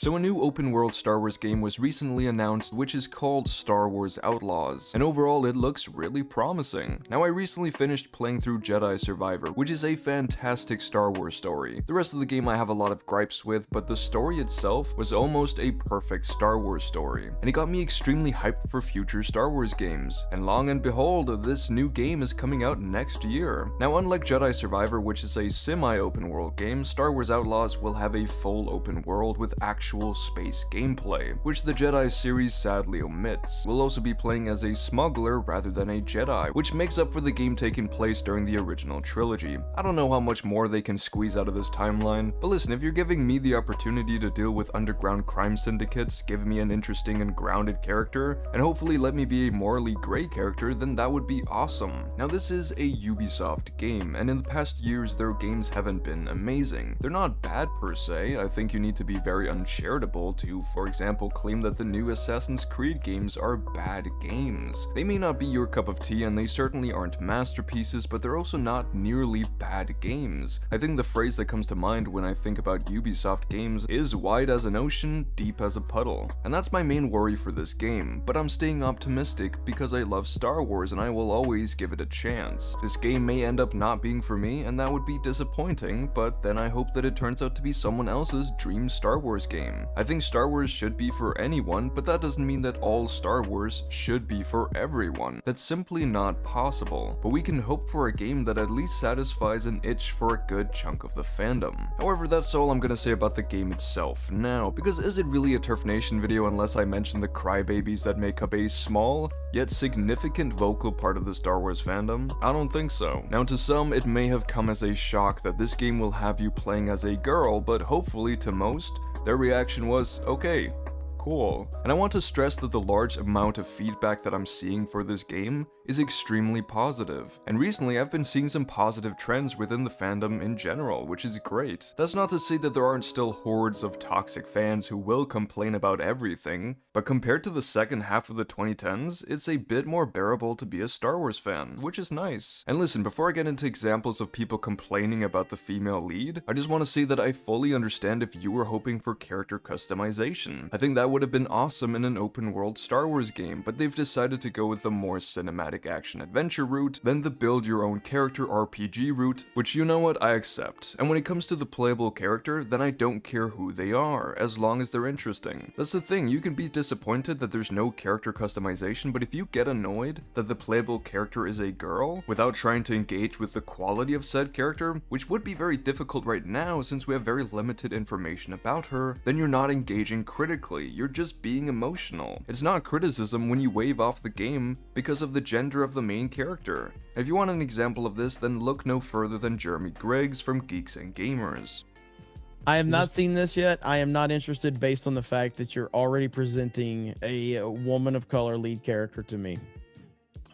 So a new open world Star Wars game was recently announced, which is called Star Wars Outlaws, and overall it looks really promising. Now I recently finished playing through Jedi Survivor, which is a fantastic Star Wars story. The rest of the game I have a lot of gripes with, but the story itself was almost a perfect Star Wars story, and it got me extremely hyped for future Star Wars games. And long and behold, this new game is coming out next year. Now unlike Jedi Survivor, which is a semi-open world game, Star Wars Outlaws will have a full open world with actual space gameplay, which the Jedi series sadly omits. We'll also be playing as a smuggler rather than a Jedi, which makes up for the game taking place during the original trilogy. I don't know how much more they can squeeze out of this timeline, but listen, if you're giving me the opportunity to deal with underground crime syndicates, give me an interesting and grounded character, and hopefully let me be a morally gray character, then that would be awesome. Now this is a Ubisoft game, and in the past years their games haven't been amazing. They're not bad per se. I think you need to be very uncharitable to, for example, claim that the new Assassin's Creed games are bad games. They may not be your cup of tea, and they certainly aren't masterpieces, but they're also not nearly bad games. I think the phrase that comes to mind when I think about Ubisoft games is wide as an ocean, deep as a puddle. And that's my main worry for this game, but I'm staying optimistic because I love Star Wars and I will always give it a chance. This game may end up not being for me, and that would be disappointing, but then I hope that it turns out to be someone else's dream Star Wars game. I think Star Wars should be for anyone, but that doesn't mean that all Star Wars should be for everyone. That's simply not possible. But we can hope for a game that at least satisfies an itch for a good chunk of the fandom. However, that's all I'm gonna say about the game itself now, because is it really a Turf Nation video unless I mention the crybabies that make up a small, yet significant vocal part of the Star Wars fandom? I don't think so. Now to some, it may have come as a shock that this game will have you playing as a girl, but hopefully to most, their reaction was, okay, cool. And I want to stress that the large amount of feedback that I'm seeing for this game is extremely positive. And recently I've been seeing some positive trends within the fandom in general, which is great. That's not to say that there aren't still hordes of toxic fans who will complain about everything, but compared to the second half of the 2010s, it's a bit more bearable to be a Star Wars fan, which is nice. And listen, before I get into examples of people complaining about the female lead, I just want to say that I fully understand if you were hoping for character customization. I think that would have been awesome in an open world Star Wars game, but they've decided to go with the more cinematic action-adventure route than the build-your-own-character RPG route, which, you know what, I accept. And when it comes to the playable character, then I don't care who they are, as long as they're interesting. That's the thing, you can be disappointed that there's no character customization, but if you get annoyed that the playable character is a girl, without trying to engage with the quality of said character, which would be very difficult right now since we have very limited information about her, then you're not engaging critically, you're just being emotional. It's not criticism when you wave off the game because of the gender of the main character. If you want an example of this, then look no further than Jeremy Griggs from Geeks and Gamers. I have not seen this yet. I am not interested based on the fact that you're already presenting a woman of color lead character to me.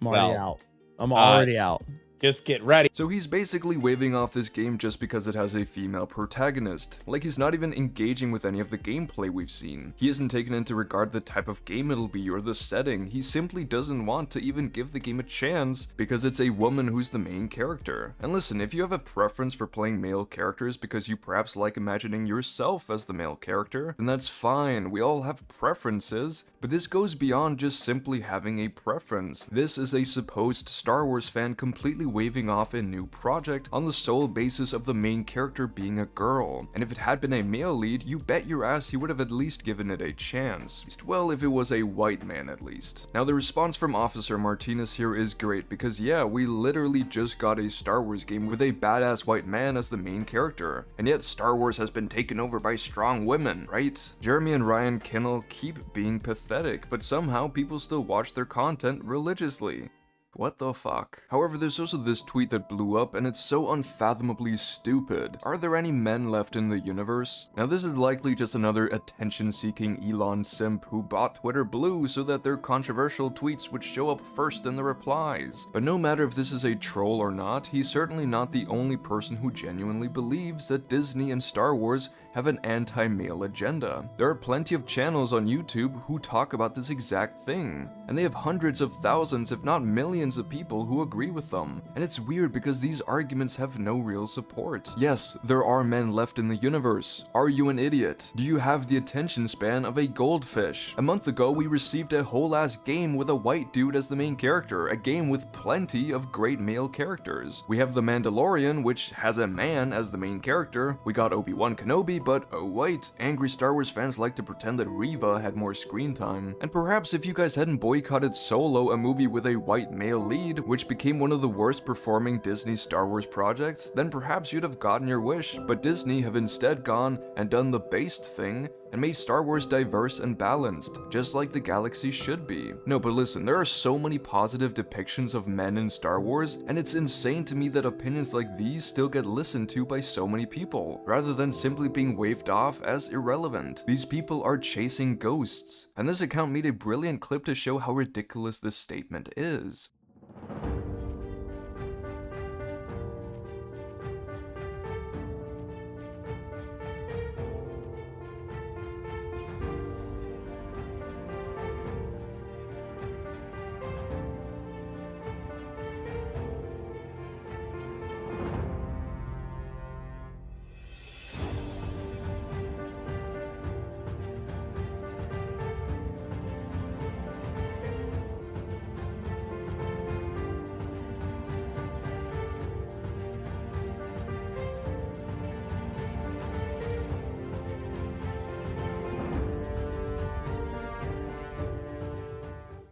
I'm already out. I'm already out. Just get ready. So he's basically waving off this game just because it has a female protagonist. Like, he's not even engaging with any of the gameplay we've seen. He hasn't taken into regard the type of game it'll be or the setting. He simply doesn't want to even give the game a chance because it's a woman who's the main character. And listen, if you have a preference for playing male characters because you perhaps like imagining yourself as the male character, then that's fine. We all have preferences, but this goes beyond just simply having a preference. This is a supposed Star Wars fan completely waving off a new project on the sole basis of the main character being a girl. And if it had been a male lead, you bet your ass he would have at least given it a chance. Well, if it was a white man at least. Now the response from Officer Martinez here is great because yeah, we literally just got a Star Wars game with a badass white man as the main character. And yet Star Wars has been taken over by strong women, right? Jeremy and Ryan Kinnell keep being pathetic, but somehow people still watch their content religiously. What the fuck? However, there's also this tweet that blew up, and it's so unfathomably stupid. Are there any men left in the universe? Now this is likely just another attention-seeking Elon simp who bought Twitter blue so that their controversial tweets would show up first in the replies. But no matter if this is a troll or not, he's certainly not the only person who genuinely believes that Disney and Star Wars have an anti-male agenda. There are plenty of channels on YouTube who talk about this exact thing, and they have hundreds of thousands if not millions of people who agree with them. And it's weird because these arguments have no real support. Yes, there are men left in the universe. Are you an idiot? Do you have the attention span of a goldfish? A month ago we received a whole ass game with a white dude as the main character, a game with plenty of great male characters. We have The Mandalorian, which has a man as the main character. We got Obi-Wan Kenobi, but oh wait, angry Star Wars fans like to pretend that Reva had more screen time. And perhaps if you guys hadn't boycotted Solo, a movie with a white male lead, which became one of the worst performing Disney Star Wars projects, then perhaps you'd have gotten your wish, but Disney have instead gone and done the based thing and made Star Wars diverse and balanced, just like the galaxy should be. No, but listen, there are so many positive depictions of men in Star Wars, and it's insane to me that opinions like these still get listened to by so many people, rather than simply being waved off as irrelevant. These people are chasing ghosts, and this account made a brilliant clip to show how ridiculous this statement is.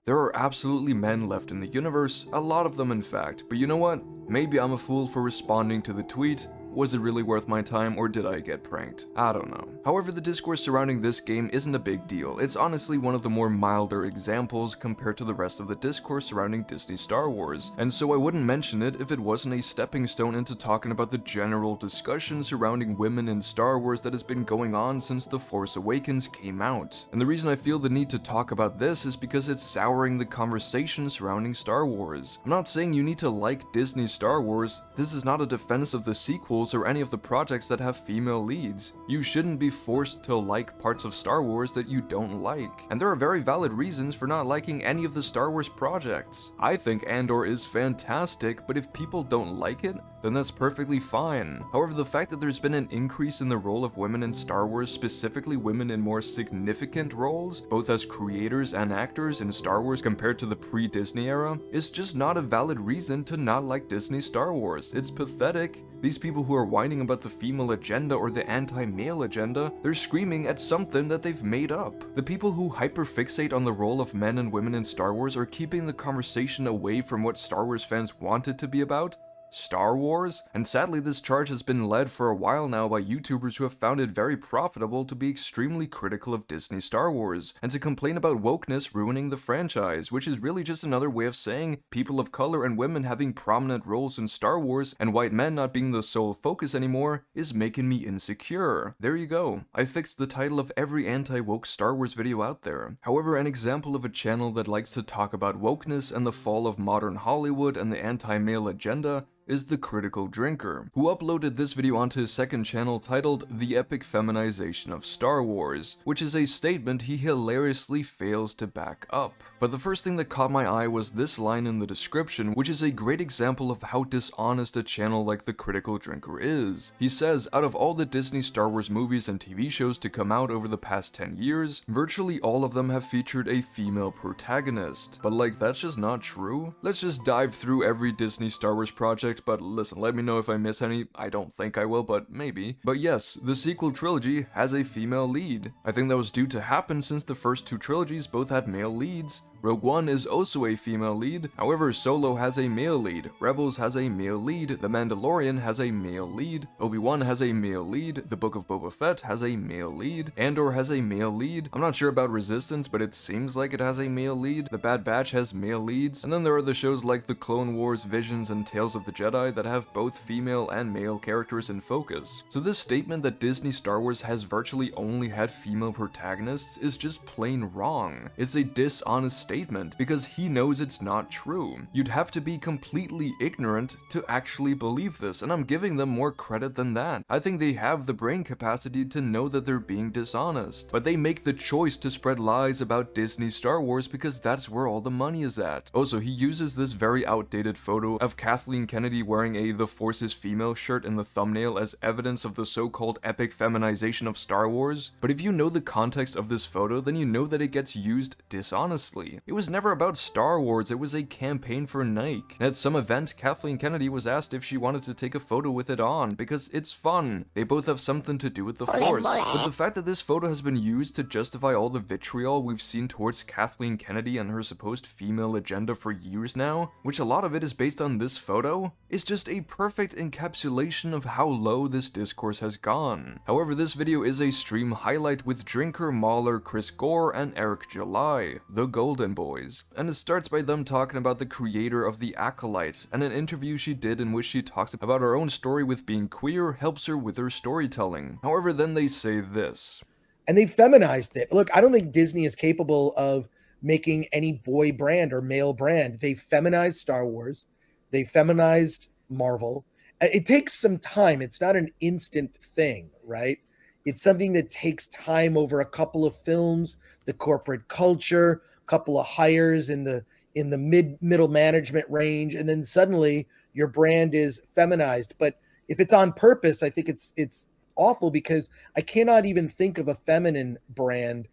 There are absolutely men left in the universe, a lot of them in fact, but you know what? Maybe I'm a fool for responding to the tweet. Was it really worth my time, or did I get pranked? I don't know. However, the discourse surrounding this game isn't a big deal. It's honestly one of the more milder examples compared to the rest of the discourse surrounding Disney Star Wars, and so I wouldn't mention it if it wasn't a stepping stone into talking about the general discussion surrounding women in Star Wars that has been going on since The Force Awakens came out. And the reason I feel the need to talk about this is because it's souring the conversation surrounding Star Wars. I'm not saying you need to like Disney Star Wars. This is not a defense of the sequels or any of the projects that have female leads. You shouldn't be forced to like parts of Star Wars that you don't like. And there are very valid reasons for not liking any of the Star Wars projects. I think Andor is fantastic, but if people don't like it, then that's perfectly fine. However, the fact that there's been an increase in the role of women in Star Wars, specifically women in more significant roles, both as creators and actors in Star Wars compared to the pre-Disney era, is just not a valid reason to not like Disney Star Wars. It's pathetic. These people who are whining about the female agenda or the anti-male agenda, they're screaming at something that they've made up. The people who hyperfixate on the role of men and women in Star Wars are keeping the conversation away from what Star Wars fans want it to be about: Star Wars? And sadly, this charge has been led for a while now by YouTubers who have found it very profitable to be extremely critical of Disney Star Wars, and to complain about wokeness ruining the franchise, which is really just another way of saying people of color and women having prominent roles in Star Wars and white men not being the sole focus anymore is making me insecure. There you go. I fixed the title of every anti-woke Star Wars video out there. However, an example of a channel that likes to talk about wokeness and the fall of modern Hollywood and the anti-male agenda is The Critical Drinker, who uploaded this video onto his second channel titled The Epic Feminization of Star Wars, which is a statement he hilariously fails to back up. But the first thing that caught my eye was this line in the description, which is a great example of how dishonest a channel like The Critical Drinker is. He says, out of all the Disney Star Wars movies and TV shows to come out over the past 10 years, virtually all of them have featured a female protagonist. But like, that's just not true. Let's just dive through every Disney Star Wars project, but listen, let me know if I miss any. I don't think I will, but maybe. But yes, the sequel trilogy has a female lead. I think that was due to happen since the first two trilogies both had male leads. Rogue One is also a female lead, however Solo has a male lead, Rebels has a male lead, The Mandalorian has a male lead, Obi-Wan has a male lead, The Book of Boba Fett has a male lead, Andor has a male lead, I'm not sure about Resistance, but it seems like it has a male lead, The Bad Batch has male leads, and then there are the shows like The Clone Wars, Visions, and Tales of the Jedi that have both female and male characters in focus. So this statement that Disney Star Wars has virtually only had female protagonists is just plain wrong. It's a dishonest statement statement because he knows it's not true. You'd have to be completely ignorant to actually believe this, and I'm giving them more credit than that. I think they have the brain capacity to know that they're being dishonest, but they make the choice to spread lies about Disney Star Wars because that's where all the money is at. Also, he uses this very outdated photo of Kathleen Kennedy wearing a "The Force is Female" shirt in the thumbnail as evidence of the so-called epic feminization of Star Wars, but if you know the context of this photo, then you know that it gets used dishonestly. It was never about Star Wars, it was a campaign for Nike. And at some event, Kathleen Kennedy was asked if she wanted to take a photo with it on, because it's fun. They both have something to do with the Force. But the fact that this photo has been used to justify all the vitriol we've seen towards Kathleen Kennedy and her supposed female agenda for years now, which a lot of it is based on this photo, is just a perfect encapsulation of how low this discourse has gone. However, this video is a stream highlight with Drinker, Mahler, Chris Gore, and Eric July, the Golden Boys, and it starts by them talking about the creator of the Acolyte, and an interview she did in which she talks about her own story with being queer helps her with her storytelling. However, then they say this. And they feminized it. Look, I don't think Disney is capable of making any boy brand or male brand. They feminized Star Wars. They feminized Marvel. It takes some time. It's not an instant thing, right? It's something that takes time over a couple of films, the corporate culture, a couple of hires in the middle management range, and then suddenly your brand is feminized. But if it's on purpose, I think it's awful, because I cannot even think of a feminine brand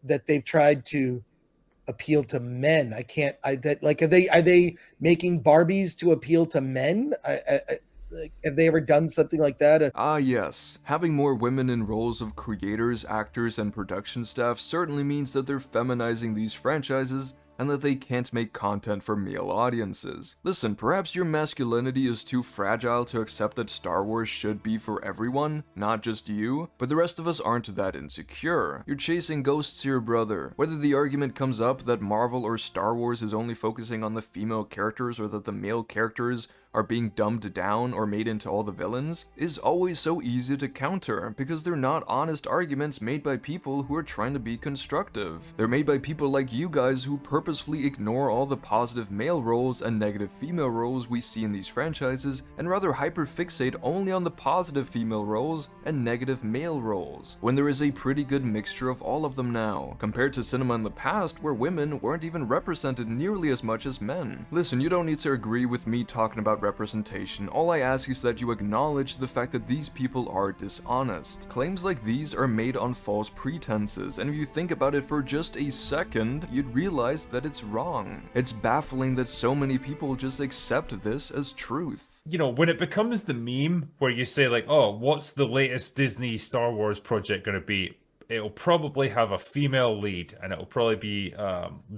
that they've tried to appeal to men. Are they making Barbies to appeal to men? Have they ever done something like that? Yes. Having more women in roles of creators, actors, and production staff certainly means that they're feminizing these franchises and that they can't make content for male audiences. Listen, perhaps your masculinity is too fragile to accept that Star Wars should be for everyone, not just you, but the rest of us aren't that insecure. You're chasing ghosts here, brother. Whether the argument comes up that Marvel or Star Wars is only focusing on the female characters or that the male characters are being dumbed down or made into all the villains, is always so easy to counter, because they're not honest arguments made by people who are trying to be constructive. They're made by people like you guys who purposefully ignore all the positive male roles and negative female roles we see in these franchises, and rather hyperfixate only on the positive female roles and negative male roles, when there is a pretty good mixture of all of them now, compared to cinema in the past where women weren't even represented nearly as much as men. Listen, you don't need to agree with me talking about representation. All I ask is that you acknowledge the fact that these people are dishonest. Claims like these are made on false pretenses, and if you think about it for just a second, you'd realize that it's wrong. It's baffling that so many people just accept this as truth. You know, when it becomes the meme where you say like, oh, what's the latest Disney Star Wars project going to be? It'll probably have a female lead, and it'll probably be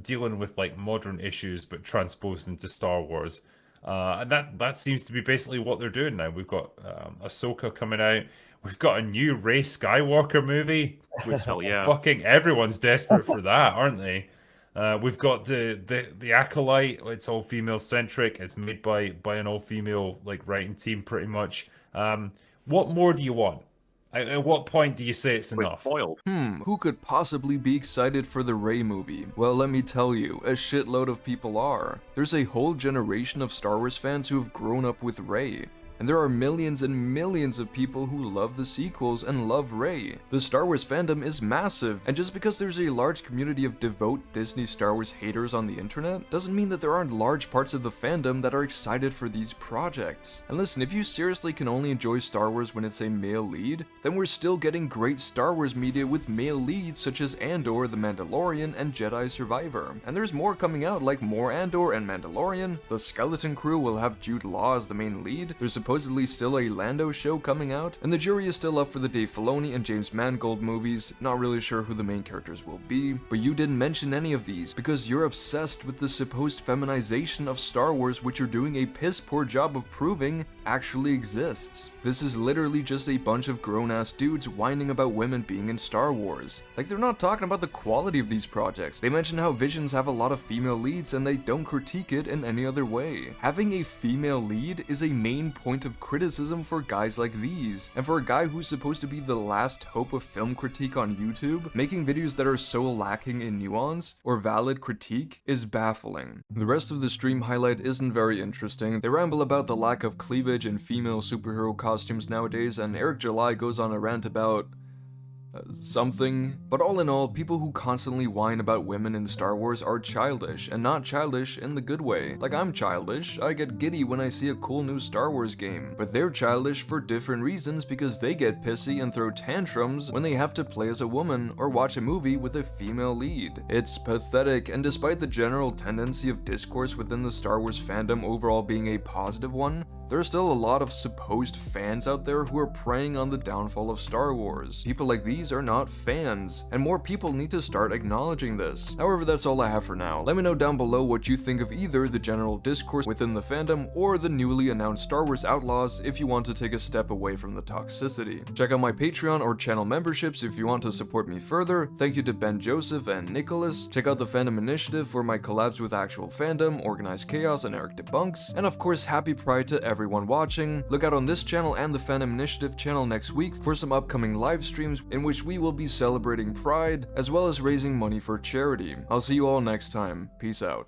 dealing with like modern issues but transposed into Star Wars. And that seems to be basically what they're doing now. We've got Ahsoka coming out. We've got a new Rey Skywalker movie. Which Hell yeah. Fucking everyone's desperate for that, aren't they? We've got the Acolyte. It's all female centric. It's made by an all female like writing team, pretty much. What more do you want? At what point do you say it's enough? Foiled. Who could possibly be excited for the Rey movie? Well, let me tell you, a shitload of people are. There's a whole generation of Star Wars fans who have grown up with Rey. And there are millions and millions of people who love the sequels and love Rey. The Star Wars fandom is massive, and just because there's a large community of devout Disney Star Wars haters on the internet, doesn't mean that there aren't large parts of the fandom that are excited for these projects. And listen, if you seriously can only enjoy Star Wars when it's a male lead, then we're still getting great Star Wars media with male leads such as Andor, The Mandalorian, and Jedi Survivor. And there's more coming out like more Andor and Mandalorian. The Skeleton Crew will have Jude Law as the main lead. There's supposedly still a Lando show coming out, and the jury is still up for the Dave Filoni and James Mangold movies. Not really sure who the main characters will be, but you didn't mention any of these because you're obsessed with the supposed feminization of Star Wars, which you're doing a piss poor job of proving actually exists. This is literally just a bunch of grown-ass dudes whining about women being in Star Wars. Like, they're not talking about the quality of these projects. They mention how Visions have a lot of female leads and they don't critique it in any other way. Having a female lead is a main point point of criticism for guys like these. And for a guy who's supposed to be the last hope of film critique on YouTube, making videos that are so lacking in nuance or valid critique is baffling. The rest of the stream highlight isn't very interesting. They ramble about the lack of cleavage in female superhero costumes nowadays, and Eric July goes on a rant about something. But all in all, people who constantly whine about women in Star Wars are childish, and not childish in the good way. Like, I'm childish, I get giddy when I see a cool new Star Wars game, but they're childish for different reasons because they get pissy and throw tantrums when they have to play as a woman or watch a movie with a female lead. It's pathetic, and despite the general tendency of discourse within the Star Wars fandom overall being a positive one, there are still a lot of supposed fans out there who are preying on the downfall of Star Wars. People like these are not fans, and more people need to start acknowledging this. However, that's all I have for now. Let me know down below what you think of either the general discourse within the fandom or the newly announced Star Wars Outlaws if you want to take a step away from the toxicity. Check out my Patreon or channel memberships if you want to support me further. Thank you to Ben Joseph and Nicholas. Check out the Fandom Initiative for my collabs with actual fandom, Organized Chaos, and Eric Debunks. And of course, happy Pride to everyone watching. Look out on this channel and the Fandom Initiative channel next week for some upcoming live streams in which we will be celebrating Pride as well as raising money for charity. I'll see you all next time. Peace out.